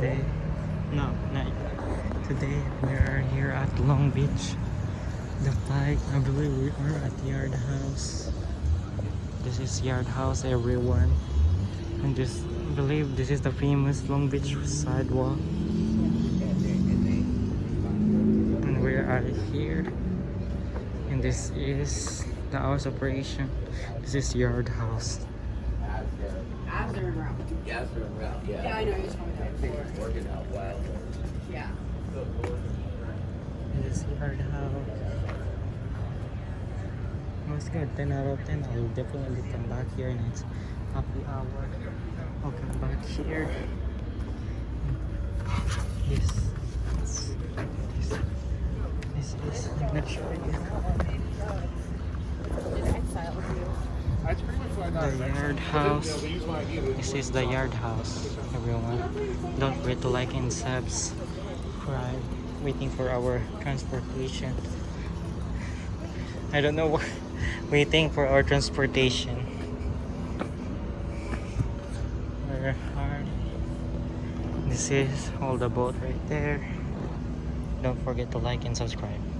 today. No, not today. We are here at Long Beach. The bike, I believe we are at Yard House. This is Yard House, everyone. And just believe this is the famous Long Beach sidewalk. And we are here. And this is the house operation. This is Yard House. After round. Yeah, Yeah, I know you told me that before. It's working out well. Yeah. This is Yard House. It's good, 10 out of 10. I will definitely come back here and it's happy hour. I'll come back here. This is, I'm not sure yet. The Yard House. This is the Yard House, everyone. Don't forget to like and subscribe. Waiting for our transportation. I don't know what. Waiting for our transportation. Very hard. This is all the boat right there. Don't forget to like and subscribe.